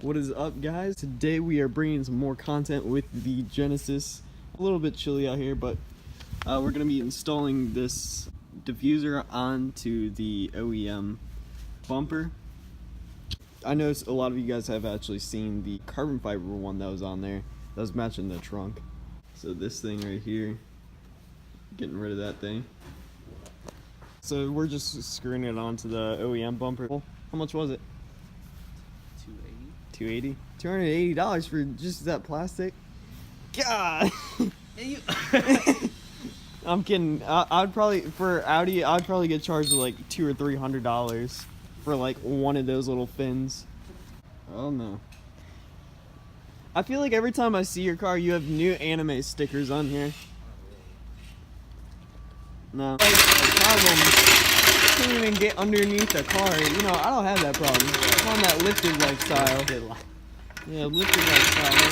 What is up, guys? Today we are bringing some more content with the Genesis. A little bit chilly out here, but we're going to be installing this diffuser onto the OEM bumper. I know a lot of you guys have actually seen the carbon fiber one that was on there that was matching the trunk. So this thing right here, getting rid of that thing. So we're just screwing it onto the OEM bumper. How much was it? $280. $280 for just that plastic? God! I'm kidding. I'd probably, for Audi, I'd probably get charged like $200 or $300 for like one of those little fins. Oh no. I feel like every time I see your car, you have new anime stickers on here. No. Like, the problem, I can't even get underneath the car. You know, I don't have that problem. I'm on that lifted lifestyle. Yeah, lifted lifestyle, man.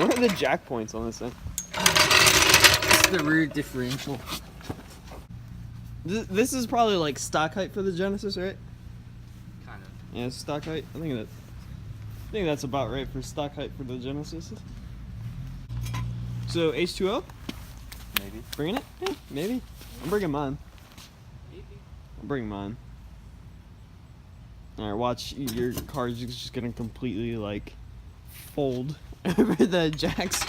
What are the jack points on this thing? It's the rear differential. This is probably like stock height for the Genesis, right? Kind of. Yeah, stock height. I think that's about right for stock height for the Genesis. So H2O? Maybe. Bringing it? Yeah, maybe. I'm bringing mine. Maybe. I'm bringing mine. Alright, watch. Your car's just gonna completely like fold over the jacks.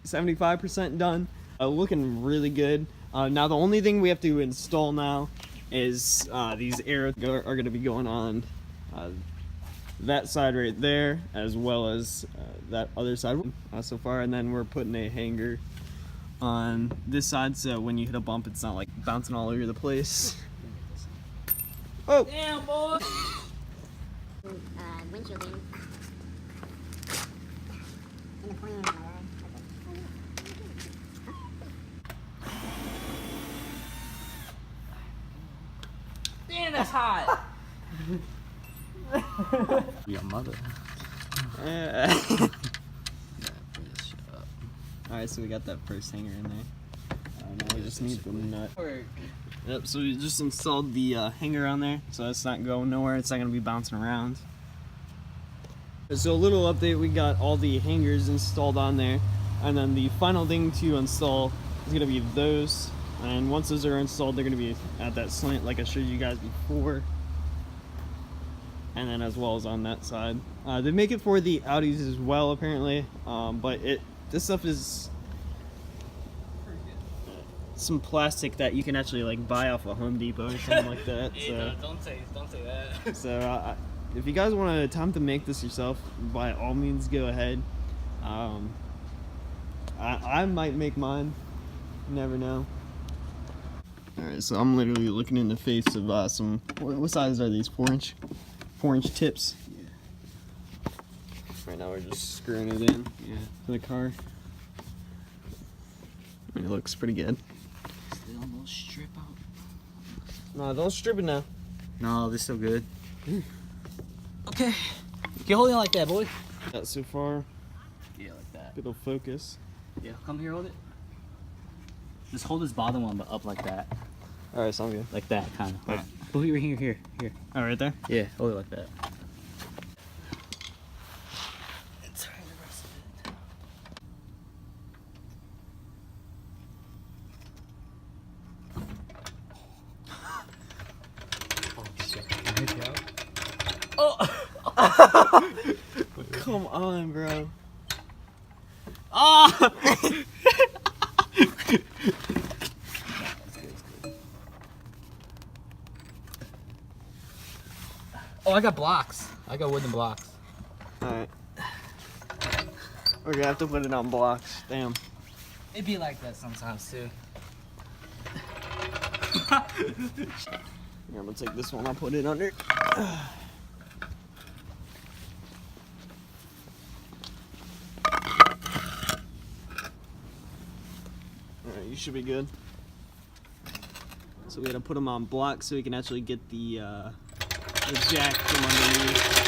$75% done. Looking really good. Now the only thing we have to install now is these arrows are going to be going on that side right there, as well as that other side so far, and then we're putting a hanger on this side so when you hit a bump it's not like bouncing all over the place. Oh! Damn, boy! Windshield in. In the corner. Damn, that's hot! Your mother. Alright, so we got that first hanger in there. Now we just need the nut. Yep, so we just installed the hanger on there, so it's not going nowhere, it's not going to be bouncing around. So a little update, we got all the hangers installed on there, and then the final thing to install is going to be those, and once those are installed they're going to be at that slant like I showed you guys before, and then as well as on that side. They make it for the Audis as well apparently, but this stuff is some plastic that you can actually like buy off of Home Depot or something like that. Hey, so no, don't say that. so if you guys want to attempt to make this yourself, by all means go ahead. I might make mine, you never know. Alright, so I'm literally looking in the face of some, what size are these, 4-inch tips? Yeah. Right now we're just screwing it in to the car. I mean, it looks pretty good. Still no strip out. No, don't strip it now. No, this is still good. Okay. Keep holding it like that, boy. That so far. Yeah, like that. It'll focus. Yeah, come here, hold it. Just hold this bottom one, but up like that. Alright, sounds good. Like that, kind of. Like, put it here. Oh, right there? Yeah, hold it like that. Oh! Come on, bro. Ah! Oh, I got blocks. I got wooden blocks. Alright. We're gonna have to put it on blocks. Damn. It be like that sometimes too. Yeah, I'm gonna take this one, I'll put it under. Alright, you should be good. So we had to put them on blocks so we can actually get the jack from underneath.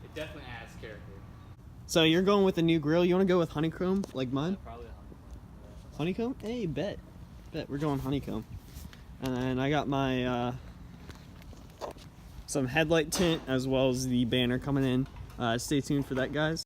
It definitely adds character. So you're going with a new grill. You want to go with honeycomb like mine? Probably Honeycomb? Hey, bet. We're going honeycomb. And then I got my some headlight tint as well as the banner coming in. Stay tuned for that, guys.